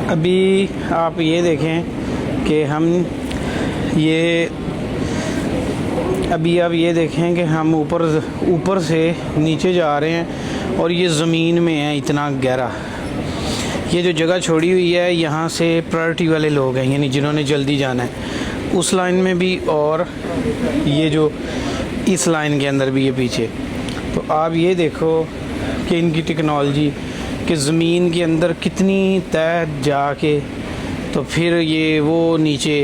अभी आप ये देखें कि हम ये अभी आप ये देखें कि हम ऊपर से नीचे जा रहे हैं और ये ज़मीन में है इतना गहरा। ये जो जगह छोड़ी हुई है यहाँ से प्रायोरिटी वाले लोग हैं, यानी जिन्होंने जल्दी जाना है उस लाइन में भी, और ये जो इस लाइन के अंदर भी, ये पीछे। तो आप ये देखो कि इनकी टेक्नोलॉजी कि ज़मीन के अंदर कितनी तह जाके तो फिर ये वो नीचे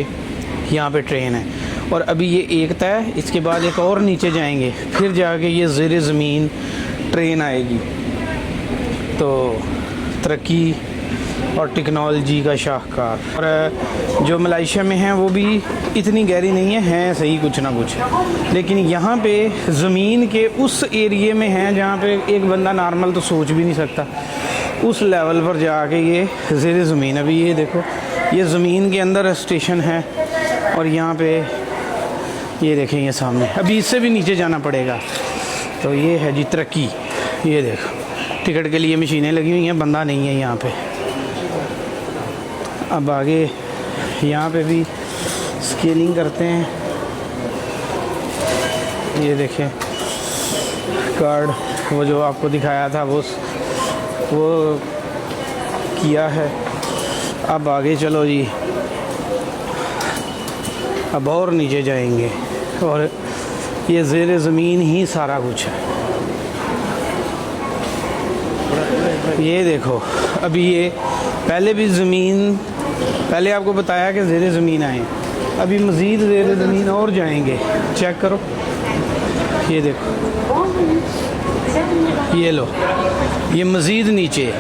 यहाँ पे ट्रेन है। और अभी ये एक तय, इसके बाद एक और नीचे जाएंगे, फिर जाके ये ज़ेरे ज़मीन ट्रेन आएगी। तो तरक्की और टेक्नोलॉजी का शाहकार। और जो मलेशिया में है वो भी इतनी गहरी नहीं है सही कुछ ना कुछ, लेकिन यहाँ पे ज़मीन के उस एरिए में है जहाँ पे एक बंदा नॉर्मल तो सोच भी नहीं सकता, उस लेवल पर जाके ये ज़ेरे ज़मीन। अभी ये देखो, ये ज़मीन के अंदर स्टेशन है और यहाँ पे ये देखें ये सामने, अभी इससे भी नीचे जाना पड़ेगा। तो ये है जी तरक्की। ये देखो टिकट के लिए मशीनें लगी हुई हैं, बंदा नहीं है यहाँ पे। अब आगे यहाँ पे भी स्केलिंग करते हैं। ये देखें कार्ड, वो जो आपको दिखाया था वो किया है। अब आगे चलो जी, अब और नीचे जाएंगे और ये ज़ेरे ज़मीन ही सारा कुछ है। ये देखो अभी ये पहले भी ज़मीन, पहले आपको बताया कि ज़ेरे ज़मीन आए, अभी मज़ीद ज़ेरे ज़मीन और जाएंगे। चेक करो, ये देखो, ये लो, ये मज़ीद नीचे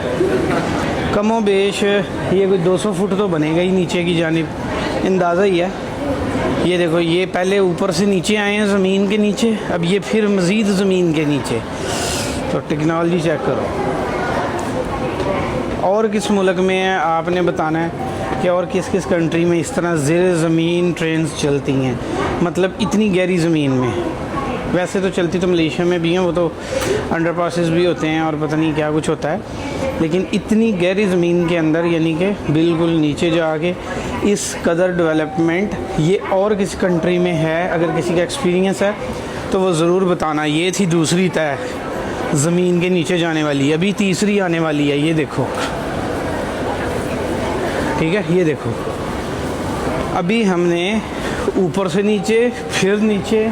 कमो बेश ये कोई 200 फुट तो बनेगा ही नीचे की जानिब, अंदाज़ा ही है। ये देखो, ये पहले ऊपर से नीचे आए हैं ज़मीन के नीचे, अब ये फिर मज़ीद ज़मीन के नीचे। तो टेक्नोलॉजी चेक करो। और किस मुल्क में है आपने बताना है कि और किस किस कंट्री में इस तरह ज़ेरे ज़मीन ट्रेन्स चलती हैं, मतलब इतनी गहरी ज़मीन में। वैसे तो चलती तो मलेशिया में भी हैं, वो तो अंडरपासेस भी होते हैं और पता नहीं क्या कुछ होता है, लेकिन इतनी गहरी ज़मीन के अंदर, यानी कि बिल्कुल नीचे जाके इस कदर डेवलपमेंट ये और किसी कंट्री में है। अगर किसी का एक्सपीरियंस है तो वो ज़रूर बताना। ये थी दूसरी तय ज़मीन के नीचे जाने वाली, अभी तीसरी आने वाली है। ये देखो, ठीक है, ये देखो, अभी हमने ऊपर से नीचे, फिर नीचे,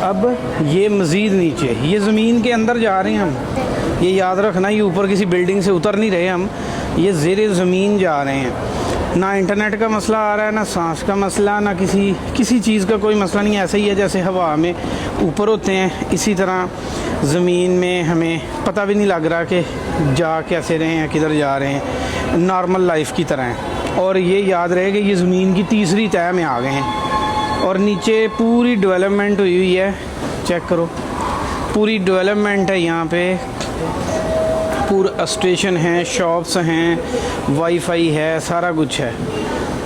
अब ये मज़ीद नीचे, ये ज़मीन के अंदर जा रहे हैं हम। ये याद रखना, ये ऊपर किसी बिल्डिंग से उतर नहीं रहे हम, ये ज़ेरे ज़मीन जा रहे हैं। ना इंटरनेट का मसला आ रहा है, ना सांस का मसला, ना किसी चीज़ का कोई मसला नहीं। ऐसा ही है जैसे हवा में ऊपर होते हैं, इसी तरह ज़मीन में हमें पता भी नहीं लग रहा कि जा कैसे रहे हैं, किधर जा रहे हैं, नॉर्मल लाइफ की तरह है। और ये याद रहे कि ये ज़मीन की तीसरी तह में आ गए हैं और नीचे पूरी डेवलपमेंट हुई है। चेक करो, पूरी डेवलपमेंट है यहाँ पे, पूरा स्टेशन है, शॉप्स हैं, वाईफाई है, सारा कुछ है।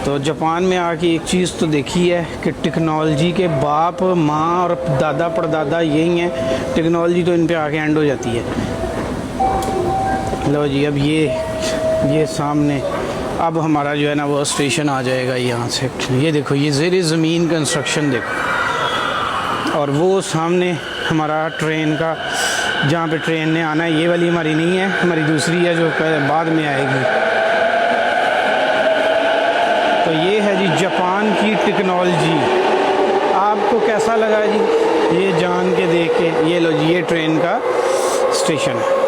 तो जापान में आके एक चीज़ तो देखी है कि टेक्नोलॉजी के बाप माँ और दादा परदादा यही हैं, टेक्नोलॉजी तो इन पे आके एंड हो जाती है। लो जी, अब ये सामने अब हमारा जो है ना वो स्टेशन आ जाएगा यहाँ से। ये देखो, ये ज़ेरे ज़मीन कंस्ट्रक्शन देखो, और वो सामने हमारा ट्रेन का, जहाँ पे ट्रेन ने आना है। ये वाली हमारी नहीं है, हमारी दूसरी है जो बाद में आएगी। तो ये है जी जापान की टेक्नोलॉजी। आपको कैसा लगा जी ये जान के, देख के? ये लो जी, ये ट्रेन का स्टेशन है।